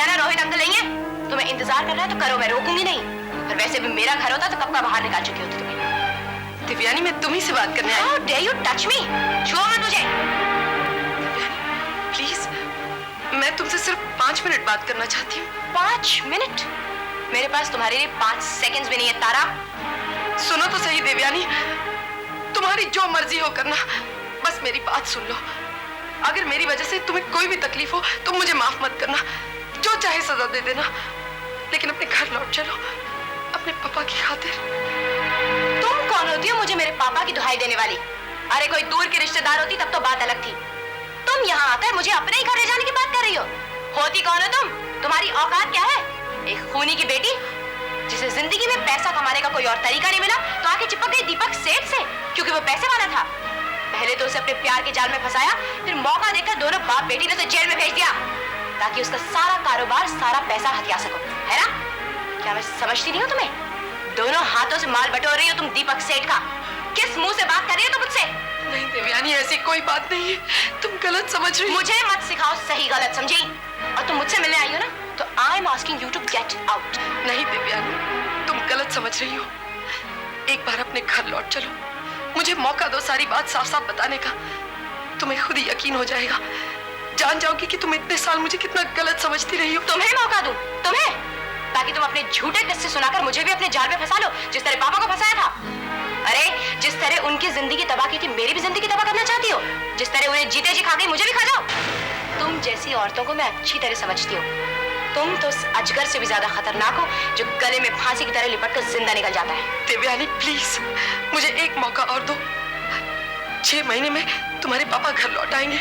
ना रोहित अंकल नहीं है। तुम्हें इंतजार करना है तो करो, मैं रोकूंगी नहीं। और वैसे भी मेरा घर होता तो कब का बाहर निकाल चुकी होती तुम्हें। दिव्यानी, मैं तुम्ही से बात करने आई। How dare you touch me? छुओ मत मुझे। प्लीज, मैं तुमसे सिर्फ 5 मिनट बात करना चाहती हूँ। 5 मिनट? मेरे पास तुम्हारे लिए 5 सेकंड्स भी नहीं है तारा। सुनो तो सही देवयानी, तुम्हारी जो मर्जी हो करना, बस मेरी बात सुन लो। अगर मेरी वजह से तुम्हें कोई भी तकलीफ हो तो मुझे माफ मत करना, जो चाहे सजा दे देना, लेकिन अपने घर लौट चलो, अपने पापा की खातिर। तुम कौन होती हो मुझे मेरे पापा की दुहाई देने वाली? अरे कोई दूर की रिश्तेदार होती तब तो बात अलग थी। तुम यहाँ आकर मुझे अपने ही घर ले जाने की बात कर रही हो। होती कौन हो तुम? तुम्हारी औकात क्या है? एक खूनी की बेटी जिसे जिंदगी में पैसा कमाने का कोई और तरीका नहीं मिला तो आके चिपक गई दीपक सेठ से, क्योंकि वो पैसे वाला था। पहले तो उसे अपने प्यार के जाल में फंसाया, फिर मौका देकर दोनों बाप बेटी ने उसे जेल में भेज दिया ताकि उसका सारा कारोबार, सारा पैसा हथिया सको, है ना? क्या मैं समझती नहीं हूँ तुम्हें? दोनों हाथों से माल बटोर रही हो तुम दीपक सेठ का। किस मुंह से बात कर रही हो तुम मुझसे? नहीं देवयानी, ऐसी कोई बात नहीं है, तुम गलत समझ रही हो। मुझे मत सिखाओ सही गलत, समझी? और तुम मुझसे मिलने आई हो ना, तो I am asking you to get out. नहीं देवयानी, तुम गलत समझ रही हो। एक बार अपने घर लौट चलो, मुझे मौका दो सारी बात साफ साफ बताने का। तुम्हें खुद ही यकीन हो जाएगा, जान जाओगी कि तुम इतने साल मुझे कितना गलत समझती रही हो। तुम्हें मौका दूं? तुम्हें? ताकि तुम अपने झूठे किस्से सुनाकर मुझे भी अपने जाल में फंसा लो, जिस तरह पापा को फंसाया था। अरे जिस तरह उनकी जिंदगी तबाह की थी, मेरी भी जिंदगी तबाह करना चाहती हो? जिस तरह उन्हें जीते जी खा गई, मुझे भी खा जाओ। तुम जैसी औरतों को मैं अच्छी तरह समझती हूँ। तुम तो उस अजगर से भी ज्यादा खतरनाक हो जो गले में फांसी की तरह लिपट कर जिंदा निकल जाता है। देवयानी प्लीज, मुझे एक मौका और दो। 6 महीने में तुम्हारे पापा घर लौट आएंगे,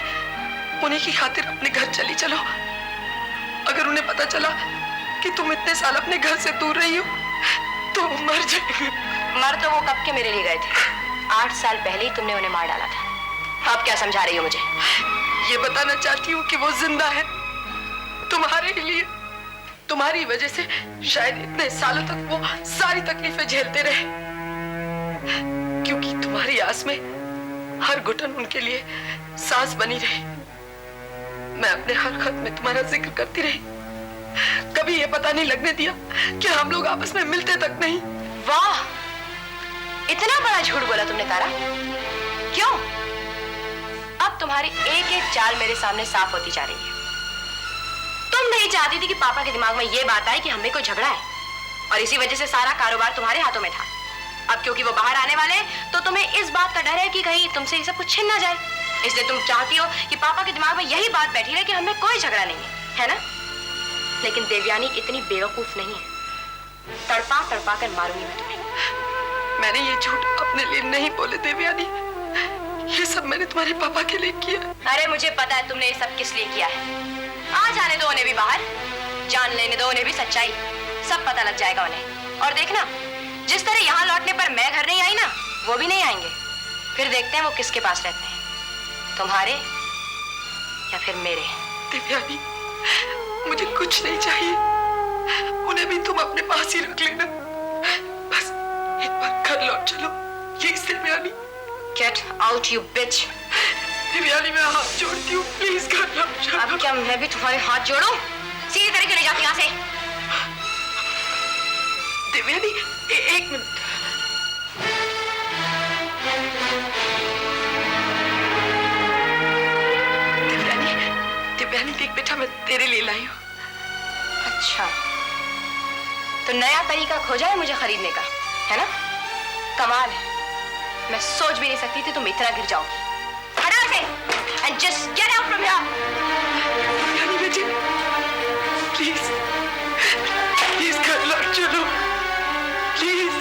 उन्हीं की खातिर अपने घर चली चलो। अगर उन्हें पता चला कि तुम इतने साल अपने घर से दूर रही हो तो मर जाएंगे। मर तो वो कब के मेरे लिए गए थे। 8 साल पहले ही तुमने उन्हें मार डाला था। अब क्या समझा रही हो मुझे? ये बताना चाहती हूँ कि वो जिंदा है तुम्हारे लिए। तुम्हारी वजह से शायद इतने सालों तक वो सारी तकलीफें झेलते रहे, क्योंकि तुम्हारी आस में हर घुटन उनके लिए सांस बनी रही। मैं अपने हर खत में तुम्हारा जिक्र करती रही, कभी ये पता नहीं लगने दिया कि हम लोग आपस में मिलते तक नहीं। वाह, इतना बड़ा झूठ बोला तुमने तारा। क्यों? अब तुम्हारी एक एक चाल मेरे सामने साफ होती जा रही है। तुम नहीं चाहती थी कि पापा के दिमाग में ये बात आए कि हमें कोई झगड़ा है, और इसी वजह से सारा कारोबार तुम्हारे हाथों में था। अब क्योंकि वो बाहर आने वाले हैं तो तुम्हें इस बात का डर है कि कहीं तुमसे ये सब कुछ छिन ना जाए, इसलिए तुम चाहती हो कि पापा के दिमाग में यही बात बैठी रहे कि हमें कोई झगड़ा नहीं है ना? लेकिन देवयानी इतनी बेवकूफ नहीं है। तड़पा तड़पा कर मारूंगी मैं तुम्हें। मैंने ये झूठ अपने लिए नहीं बोले देवयानी, ये सब मैंने तुम्हारे पापा के लिए किया। अरे मुझे पता है तुमने ये सब किस लिए किया है। आ जाने दो उन्हें भी बाहर, जान लेने दो उन्हें भी सच्चाई, सब पता लग जाएगा उन्हें। और देखना, जिस तरह यहाँ लौटने पर मैं घर नहीं आई ना, वो भी नहीं आएंगे। फिर देखते हैं वो किसके पास रहते हैं, तुम्हारे या फिर मेरे। देवयानी, मुझे कुछ नहीं चाहिए, उन्हें भी तुम अपने पास ही रख लेना। बस एक बार घर लौट चलो, please Devyani. Get out, you bitch! Devyani, मैं हाथ जोड़ती हूँ, प्लीज घर लौट चलो। अब क्या मैं भी तुम्हारे हाथ जोड़ूं? सीधी तरह क्यों नहीं जाती यहाँ से? देवयानी, एक मिनट। देवयानी देख बेटा, मैं तेरे लिए लाई हूँ। अच्छा, तो नया तरीका खोजा है मुझे खरीदने का, है ना? कमाल है, मैं सोच भी नहीं सकती थी तुम इतना गिर जाओगी। हटाओ इसे and just get out from here. Devyani बेटी, प्लीज प्लीज घर लौट चलो, प्लीज।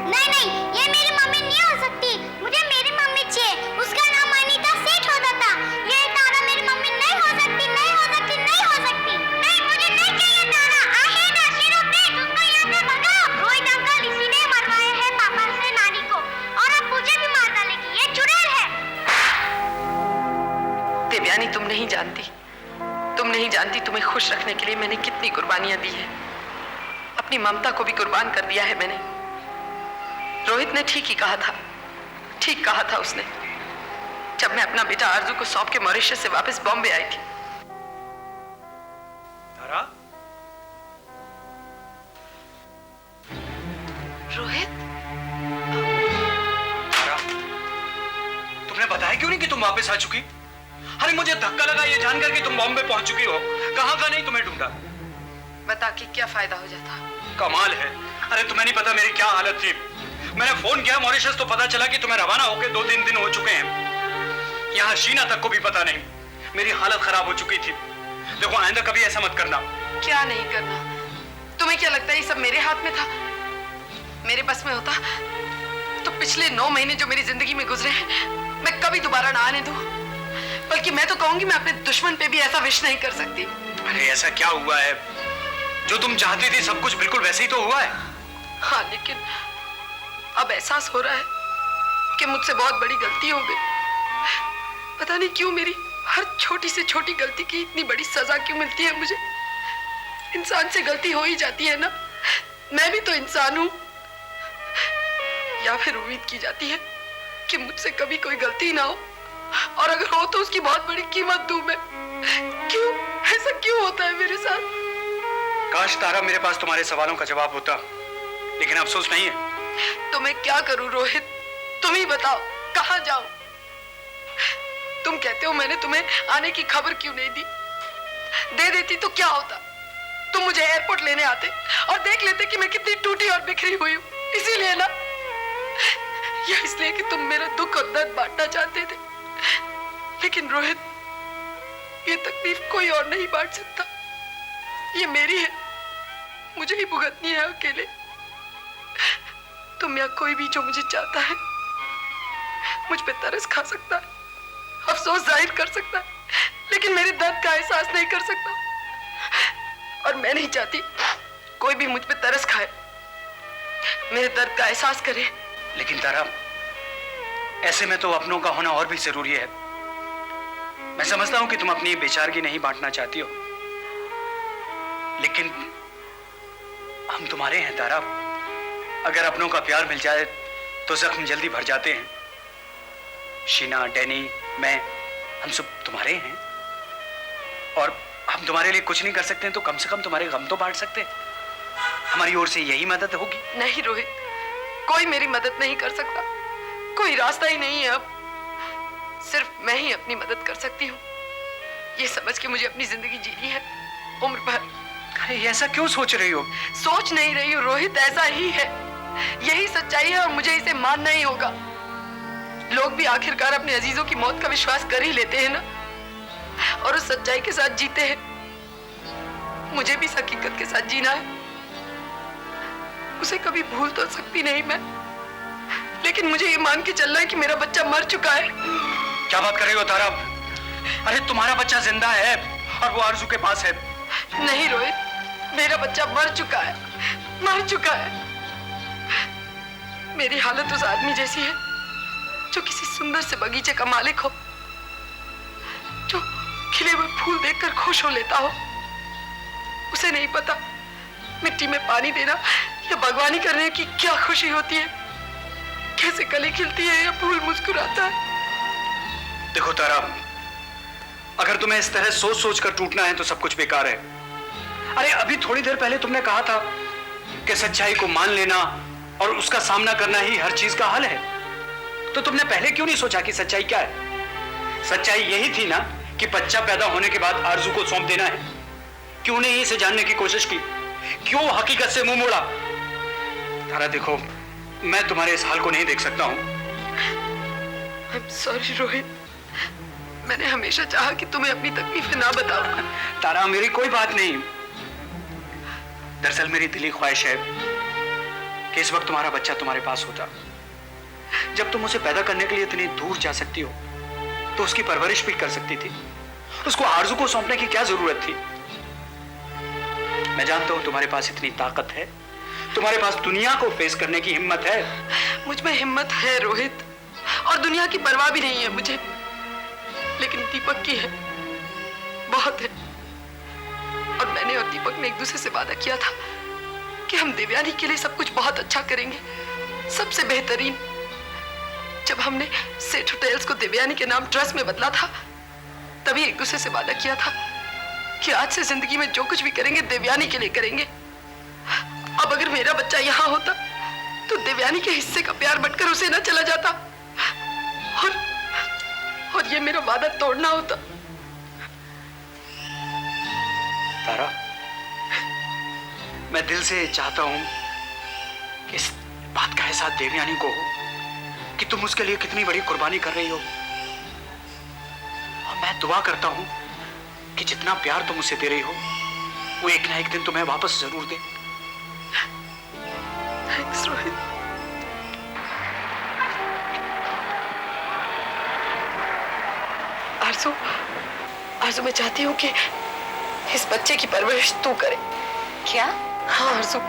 नहीं नहीं, ये मेरी मम्मी नहीं देवयानी, तुम नहीं जानती तुम्हें खुश रखने के लिए मैंने कितनी कुर्बानियां दी है। अपनी ममता को भी कुर्बान कर दिया है मैंने। रोहित ने ठीक कहा था उसने, जब मैं अपना बेटा आरजू को सौंप के मॉरिशस से वापस बॉम्बे आई थी। तारा? रोहित, तारा, तुमने बताया क्यों नहीं कि तुम वापस आ चुकी? अरे मुझे धक्का लगा ये जानकर कि तुम बॉम्बे पहुंच चुकी हो। कहां नहीं तुम्हें ढूंढा। बता के क्या फायदा हो जाता? कमाल है। अरे तुम्हें नहीं पता मेरी क्या हालत थी। मैंने फोन किया मॉरिशस तो पता चला कि तुम्हें रवाना होकर 2-3 दिन हो चुके हैं। यहाँ शीना तक को भी पता नहीं। मेरी हालत खराब हो चुकी थी। देखो आइंदा कभी ऐसा मत करना। क्या नहीं करना? तुम्हें क्या लगता है ये सब मेरे हाथ में था? मेरे बस में होता तो पिछले 9 महीने जो मेरी जिंदगी में गुजरे हैं मैं कभी दोबारा ना आने दूं। बल्कि मैं तो कहूंगी मैं अपने दुश्मन पे भी ऐसा विश नहीं कर सकती। अरे ऐसा क्या हुआ है? जो तुम चाहती थी सब कुछ बिल्कुल वैसे ही तो हुआ है। हाँ, लेकिन अब एहसास हो रहा है कि मुझसे बहुत बड़ी गलती हो गई। पता नहीं क्यों मेरी हर छोटी से छोटी गलती की इतनी बड़ी सजा क्यों मिलती है मुझे। इंसान से गलती हो ही जाती है ना, मैं भी तो इंसान हूं। या फिर उम्मीद की जाती है कि मुझसे कभी कोई गलती ना हो, और अगर हो तो उसकी बहुत बड़ी कीमत दूं मैं। क्यों ऐसा क्यों होता है मेरे साथ? काश तारा मेरे पास तुम्हारे सवालों का जवाब होता, लेकिन अफसोस नहीं है। तो मैं क्या करूं रोहित, तुम ही बताओ, कहां जाऊं? तुम कहते हो मैंने तुम्हें आने की खबर क्यों नहीं दी? दे देती तो क्या होता? तुम मुझे एयरपोर्ट लेने आते और देख लेते कि मैं कितनी टूटी और बिखरी हुई हूं। इसीलिए ना, या इसलिए कि तुम मेरा दुख और दर्द बांटना चाहते थे। लेकिन रोहित, ये तकलीफ कोई और नहीं बांट सकता। ये मेरी है, मुझे ही भुगतनी है अकेले। तुम या कोई भी जो मुझे चाहता है मुझ पे तरस खा सकता है, अफसोस जाहिर कर सकता है, लेकिन मेरे दर्द का एहसास नहीं कर सकता। और मैं नहीं चाहती कोई भी मुझ पे तरस खाए, मेरे दर्द का एहसास करे। लेकिन तारा, ऐसे में तो अपनों का होना और भी जरूरी है। मैं समझता हूं कि तुम अपनी बेचारगी नहीं बांटना चाहती हो, लेकिन हम तुम्हारे हैं तारा। अगर अपनों का प्यार मिल जाए तो जख्म जल्दी भर जाते हैं। शीना, डैनी, मैं, हम सब तुम्हारे हैं, और हम तुम्हारे लिए कुछ नहीं कर सकते हैं तो कम से कम तुम्हारे गम तो बांट सकते हैं। हमारी ओर से यही मदद होगी। नहीं रोहित, कोई मेरी मदद नहीं कर सकता, कोई रास्ता ही नहीं है। अब सिर्फ मैं ही अपनी मदद कर सकती हूँ। ये समझ के मुझे अपनी जिंदगी जीनी है, उम्र भर। अरे ऐसा क्यों सोच रही हो? सोच नहीं रही हूँ रोहित, ऐसा ही है, यही सच्चाई है और मुझे इसे मानना ही होगा। लोग भी आखिरकार अपने अजीजों की मौत का विश्वास कर ही लेते हैं ना, और उस सच्चाई के साथ जीते हैं। मुझे भी इस हकीकत के साथ जीना है। उसे कभी भूल तो सकती नहीं मैं, लेकिन मुझे ये मान के चलना है कि मेरा बच्चा मर चुका है। क्या बात कर रही हो तारा? अरे तुम्हारा बच्चा जिंदा है और वो आरजू के पास है। नहीं रोहित, मेरा बच्चा मर चुका है, मर चुका है। मेरी हालत उस आदमी जैसी है जो किसी सुंदर से बगीचे का मालिक हो, जो खिले हुए फूल देखकर खुश हो लेता हो। उसे नहीं पता मिट्टी में पानी देना या बागवानी करने की क्या खुशी होती है, कैसे कली खिलती है या फूल मुस्कुराता है। देखो तारा, अगर तुम्हें इस तरह सोच सोच कर टूटना है तो सब कुछ बेकार है। अरे अभी थोड़ी देर पहले तुमने कहा था कि सच्चाई को मान लेना और उसका सामना करना ही हर चीज का हल है। तो तुमने पहले क्यों नहीं सोचा कि सच्चाई क्या है? सच्चाई यही थी ना कि बच्चा पैदा होने के बाद आरजू को सौंप देना है। क्यों नहीं इसे जानने की कोशिश की? क्यों हकीकत से मुंह मोड़ा? तारा देखो, मैं तुम्हारे इस हाल को नहीं देख सकता हूं। I'm sorry रोहित, मैंने हमेशा चाहा कि तुम्हें अपनी तकलीफें ना बताऊं। तारा मेरी कोई बात नहीं। दरअसल मेरी दिली ख्वाहिश है कि इस वक्त तुम्हारा बच्चा तुम्हारे पास होता। जब तुम उसे पैदा करने के लिए इतनी दूर जा सकती हो तो उसकी परवरिश भी कर सकती थी। उसको आरजू को सौंपने की क्या जरूरत थी? मैं जानता हूं तुम्हारे पास इतनी ताकत है, तुम्हारे पास दुनिया को फेस करने की हिम्मत है। मुझ में हिम्मत है रोहित, और दुनिया की परवाह भी नहीं है मुझे। लेकिन दीपक की है, बहुत है। और मैंने और दीपक ने एक दूसरे से वादा किया था कि हम देवयानी के लिए सब कुछ बहुत अच्छा करेंगे, सबसे बेहतरीन। जब हमने सेठ होटल्स को देवयानी के नाम ट्रस्ट में बदला था, तभी एक दूसरे से वादा किया था कि आज से जिंदगी में जो कुछ भी करेंगे देवयानी के लिए करेंगे। अब अगर मेरा बच्चा यहाँ होता तो देवयानी के हिस्से का प्यार बंटकर उसे न चला जाता, और ये मेरा वादा तोड़ना होता। तारा, मैं दिल से चाहता हूं कि इस बात का एहसास देवयानी को हो कि तुम उसके लिए कितनी बड़ी कुर्बानी कर रही हो। और मैं दुआ करता हूं कि जितना प्यार तुम उसे दे रही हो वो एक ना एक दिन तुम्हें वापस जरूर दे। थैंक्स रोहित। आरज़ू मैं चाहती हूँ कि इस बच्चे की परवरिश तू करे। क्या? हाँ आरज़ू,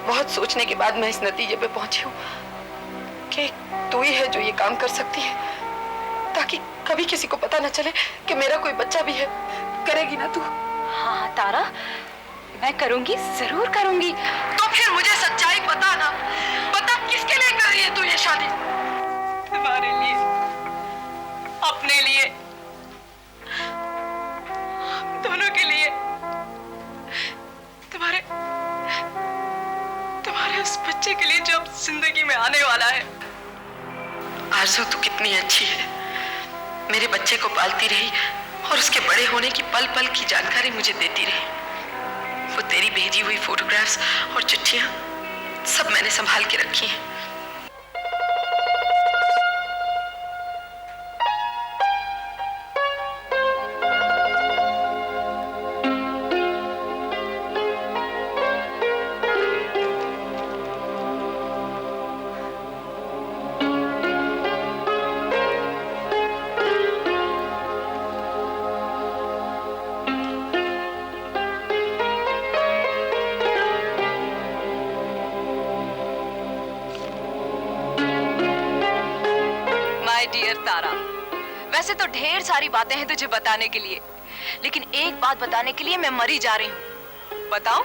बहुत सोचने के बाद मैं इस नतीजे पे पहुंची हूँ कि तू ही है जो ये काम कर सकती है, ताकि कभी किसी को पता न चले कि मेरा कोई बच्चा भी है। करेगी ना तू? हाँ तारा, मैं करूंगी, जरूर करूंगी। तो फिर मुझे सच्चाई बता ना, बता किसके लिए कर रही है तू ये शादी? तुम्हारे लिए, अपने लिए, दोनों के लिए। तुम्हारे उस बच्चे के लिए जो अब जिंदगी में आने वाला है। आरज़ू तू कितनी अच्छी है, मेरे बच्चे को पालती रही और उसके बड़े होने की पल पल की जानकारी मुझे देती रही। वो तेरी भेजी हुई फोटोग्राफ्स और चिट्ठियां सब मैंने संभाल के रखी हैं। डियर तारा, वैसे तो ढेर सारी बातें हैं तुझे बताने के लिए, लेकिन एक बात बताने के लिए मैं मरी जा रही हूँ। बताऊं?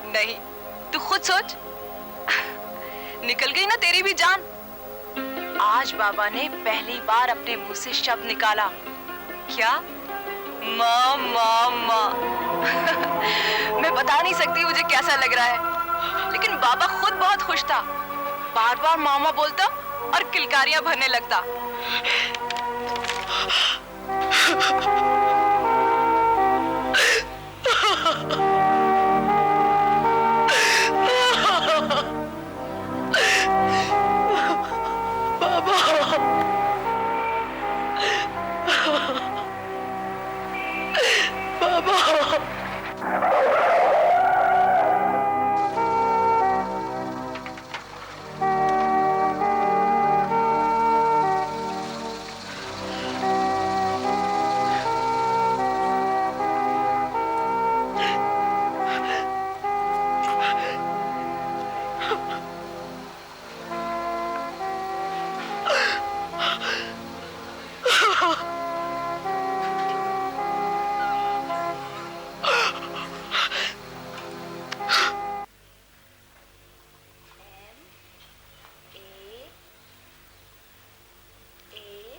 नहीं, तू खुद सोच। निकल गई ना तेरी भी जान। आज बाबा ने पहली बार अपने मुंह से शब्द निकाला। क्या? माँ माँ माँ। मैं बता नहीं सकती मुझे कैसा लग रहा है, लेकिन बाबा खुद बहुत खुश था। बार बार मामा बोलता और किलकारियां भरने लगता।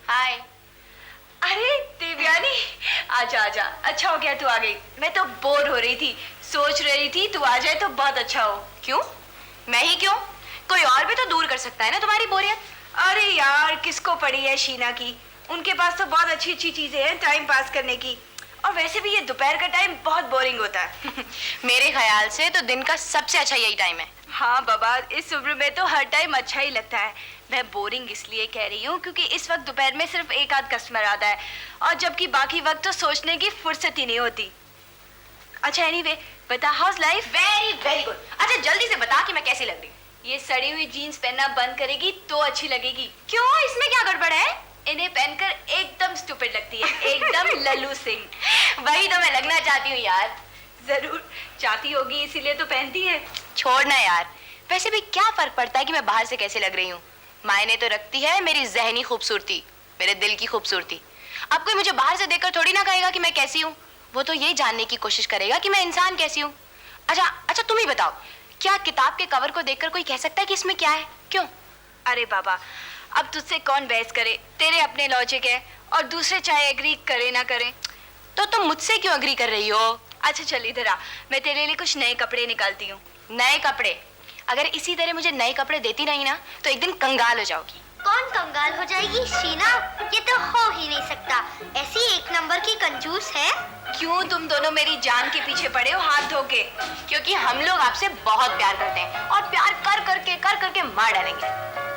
हाय। अरे देवयानी, आजा आजा, अच्छा हो गया तू आ गई। मैं तो बोर हो रही थी, सोच रही थी तू आ जाए तो बहुत अच्छा हो। क्यों? मैं ही क्यों? कोई और भी तो दूर कर सकता है ना तुम्हारी बोरियत। अरे यार, किसको पड़ी है शीना की? उनके पास तो बहुत अच्छी अच्छी चीजें हैं टाइम पास करने की। और वैसे भी ये दोपहर का टाइम बहुत बोरिंग होता है। मेरे ख्याल से तो दिन का सबसे अच्छा यही टाइम है। हाँ बाबा, इस उम्र में तो हर टाइम अच्छा ही लगता है। मैं बोरिंग इसलिए कह रही हूँ क्योंकि इस वक्त दोपहर में सिर्फ एक आध कस्टमर आता है, और जबकि बाकी वक्त तो सोचने की फुर्सत ही नहीं होती। अच्छा एनीवे, बता house life? Very very good. अच्छा जल्दी से बता कि मैं कैसी लग रही हूँ। ये सड़ी हुई जीन्स पहनना बंद करेगी तो अच्छी लगेगी। क्यों, इसमें क्या गड़बड़ है? इन्हें पहनकर एकदम स्टूपिड लगती है, एकदम लल्लू सिंह। वही तो मैं लगना चाहती हूँ यार। जरूर चाहती होगी, इसीलिए तो पहनती है। छोड़ना यार, वैसे भी क्या फर्क पड़ता है कि मैं बाहर से कैसे लग रही हूँ। मायने तो रखती है मेरी जहनी खूबसूरती। मेरे दिल की खूबसूरती। अब कोई मुझे बाहर से देखकर थोड़ी ना कहेगा कि मैं कैसी हूँ, वो तो यही जानने की कोशिश करेगा कि मैं इंसान कैसी हूँ। अच्छा तुम ही बताओ, क्या किताब के कवर को देखकर कोई कह सकता है कि इसमें क्या है? क्यों? अरे बाबा, अब तुझसे कौन बहस करे, तेरे अपने लॉजिक है और दूसरे चाहे एग्री करे ना करें। तो तुम मुझसे क्यों एग्री कर रही हो? अच्छा चल इधर आ, मैं तेरे लिए कुछ नए कपड़े निकालती हूँ। नए कपड़े? अगर इसी तरह मुझे नए कपड़े देती रही ना तो एक दिन कंगाल हो जाओगी। कौन कंगाल हो जाएगी शीना? ये तो हो ही नहीं सकता, ऐसी एक नंबर की कंजूस है। क्यों तुम दोनों मेरी जान के पीछे पड़े हो हाथ धो के? क्योंकि हम लोग आपसे बहुत प्यार करते हैं और प्यार कर करके मार डालेंगे।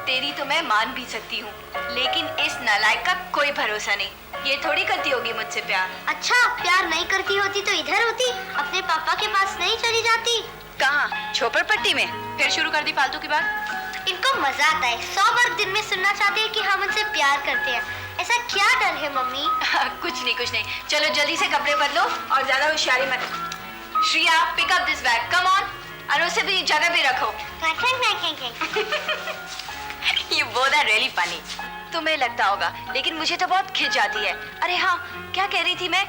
तेरी तो मैं मान भी सकती हूँ, लेकिन इस नालायक का कोई भरोसा नहीं। ये थोड़ी करती होगी मुझसे प्यार। अच्छा, प्यार नहीं करती होती तो इधर होती, अपने पापा के पास नहीं चली जाती? कहाँ? झोपड़पट्टी में? फिर शुरू कर दी फालतू की बात। इनको मजा आता है, 100 बार दिन में सुनना चाहते हैं कि हम उनसे प्यार करते हैं। ऐसा क्या डर है मम्मी? कुछ नहीं। चलो जल्दी से कपड़े बदलो और ज्यादा होशियारी मत। Shriya, pick up this bag, come on. और उसे भी जगह पे रखो। You both are really funny. तुम्हें लगता होगा, लेकिन मुझे तो बहुत खिंच आती है। अरे हाँ, क्या कह रही थी मैं?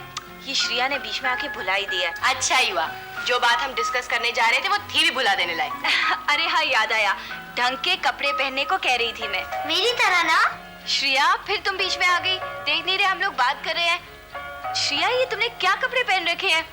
ये श्रिया ने बीच में आके भुला ही दिया। अच्छा ही हुआ, जो बात हम डिस्कस करने जा रहे थे वो थी भी भुला देने लायक। अरे हाँ, याद आया, ढंग के कपड़े पहनने को कह रही थी मैं। मेरी तरह ना? श्रिया, फिर तुम बीच में आ गई। देख नहीं रहे हम लोग बात कर रहे हैं। श्रिया, ये तुमने क्या कपड़े पहन रखे हैं?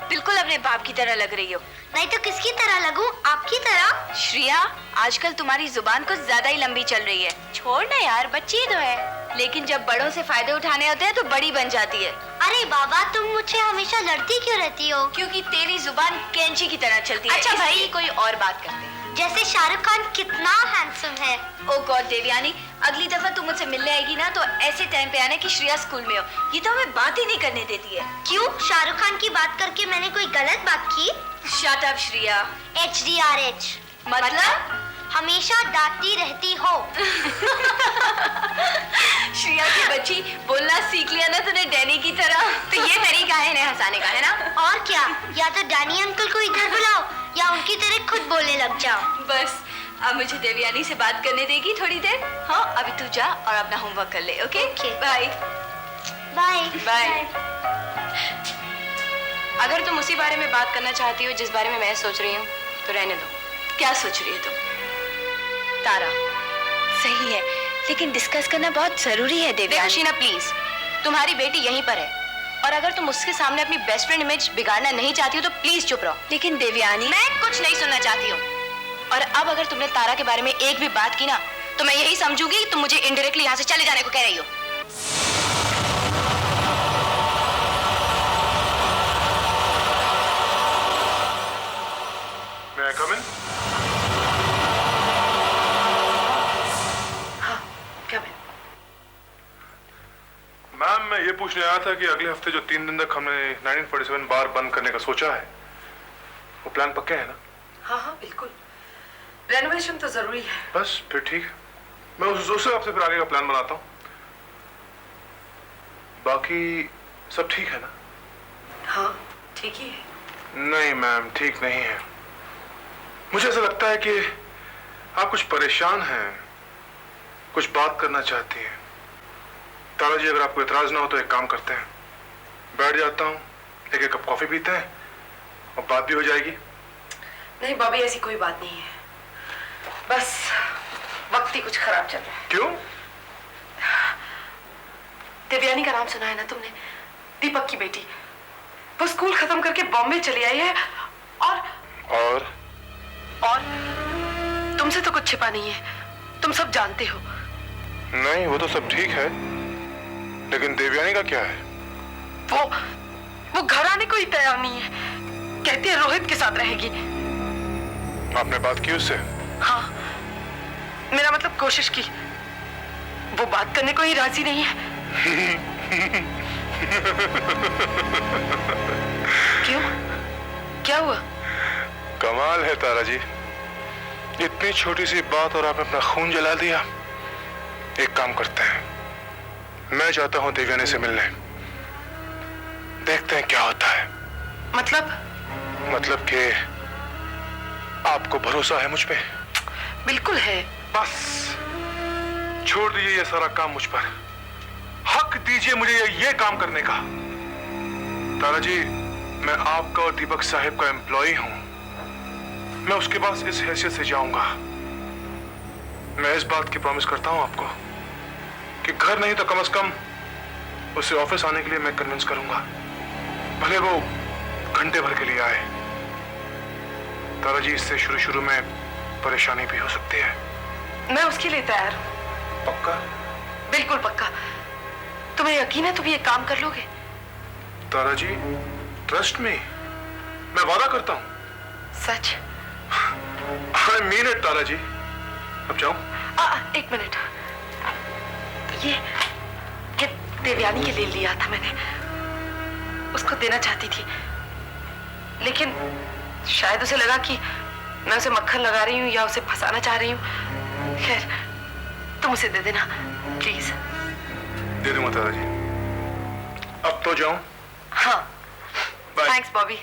बिल्कुल अपने बाप की तरह लग रही हो। नहीं तो किसकी तरह लगूं? आपकी तरह? श्रिया, आजकल तुम्हारी जुबान कुछ ज्यादा ही लंबी चल रही है। छोड़ ना यार, बच्ची तो है। लेकिन जब बड़ों से फायदे उठाने होते हैं तो बड़ी बन जाती है। अरे बाबा, तुम मुझसे हमेशा लड़ती क्यों रहती हो? क्योंकि तेरी जुबान कैंची की तरह चलती है। अच्छा भाई, कोई और बात करते हैं। जैसे शाहरुख खान कितना हैंडसम है। ओ गॉड देवयानी, अगली दफा तुम मुझसे मिलने आएगी ना तो ऐसे टाइम पे आना कि श्रिया स्कूल में हो। ये तो हमें बात ही नहीं करने देती है। क्यों? शाहरुख खान की बात करके मैंने कोई गलत बात की? Shut up Shriya. HDRH मतलब? हमेशा डांटती रहती हो। श्रिया की बच्ची, बोलना सीख लिया ना तूने डैनी की तरह। तो ये तरीका है इन्हें हंसाने का, है ना? और क्या, या तो डैनी अंकल को इधर बुलाओ या उनकी तरह खुद बोलने लग जाओ। बस अब मुझे देवयानी से बात करने देगी थोड़ी देर? हाँ, अभी तू जा और अपना होमवर्क कर ले। Okay bye. Bye bye. अगर तुम उसी बारे में बात करना चाहती हो जिस बारे में मैं सोच रही हूँ तो रहने दो। क्या सोच रही है तुम? तारा। सही है, लेकिन डिस्कस करना बहुत जरूरी है देखो देवयानी। शीना प्लीज, तुम्हारी बेटी यहीं पर है और अगर तुम उसके सामने अपनी बेस्ट फ्रेंड इमेज बिगाड़ना नहीं चाहती हो तो प्लीज चुप रहो। लेकिन देवयानी, मैं कुछ नहीं सुनना चाहती हूँ। और अब अगर तुमने तारा के बारे में एक भी बात की ना तो मैं यही समझूंगी कि तुम मुझे इनडायरेक्टली यहाँ से चले जाने को कह रही हो। May I come in? Ma'am, मैं ये पूछने आया था कि अगले हफ्ते जो 3 दिन तक हमने 1947 बार बंद करने का सोचा है, वो प्लान पक्का है ना? हाँ बिल्कुल, रेनोवेशन तो जरूरी है। बस फिर ठीक है, मैं उस हिसाब से फिर आगे का प्लान बनाता हूँ। बाकी सब ठीक है ना? हाँ ठीक ही है। नहीं मैम, ठीक नहीं है। मुझे ऐसा लगता है कि आप कुछ परेशान हैं, कुछ बात करना चाहती हैं। तारा जी, अगर आपको इतराज ना हो तो एक काम करते हैं, बैठ जाता हूँ, एक कप कॉफी पीते हैं और बात भी हो जाएगी। नहीं भाभी, ऐसी कोई बात नहीं है, बस वक्त ही कुछ खराब चल रहा है। क्यों? देवयानी का नाम सुना है ना तुमने? दीपक की बेटी, वो स्कूल खत्म करके बॉम्बे चली आई है और तुमसे तो कुछ छिपा नहीं है, तुम सब जानते हो। नहीं, वो तो सब ठीक है, लेकिन देवयानी का क्या है? वो घर आने को ही तैयार नहीं है, कहती है रोहित के साथ रहेगी। आपने बात की उससे? हाँ, मेरा मतलब कोशिश की, वो बात करने को ही राजी नहीं है। क्यों? क्या हुआ? कमाल है तारा जी, इतनी छोटी सी बात और आपने अपना खून जला दिया। एक काम करते हैं, मैं जाता हूं देवयानी से मिलने, देखते हैं क्या होता है। मतलब कि आपको भरोसा है मुझ पे? बिल्कुल है। बस छोड़ दीजिए ये सारा काम मुझ पर। हक दीजिए मुझे ये काम करने का। तारा जी, मैं आपका और दीपक साहब का एम्प्लॉय हूं। मैं उसके पास इस हैसियत से जाऊंगा। मैं इस बात की प्रॉमिस करता हूं आपको कि घर नहीं तो कम से कम उसे ऑफिस आने के लिए मैं कन्विंस करूंगा, भले वो घंटे भर के लिए आए। तारा जी, इससे शुरू शुरू में परेशानी भी हो सकती है। मैं उसके लिए तैयार हूँ। पक्का? बिल्कुल पक्का। तुम्हें यकीन है तुम ये काम कर लोगे? तारा जी, ट्रस्ट मी, मैं वादा करता हूँ। सच? आई मीन इट तारा जी। अब जाऊं? एक मिनट। ये देवयानी के लिए लिया था मैंने, उसको देना चाहती थी, लेकिन शायद उसे लगा कि मैं उसे मक्खन लगा रही हूँ या उसे फंसाना चाह रही हूँ। खैर, तुम उसे दे देना प्लीज। दे दूंगा तारा जी। अब तो जाऊं? हाँ। बाय। थैंक्स बॉबी।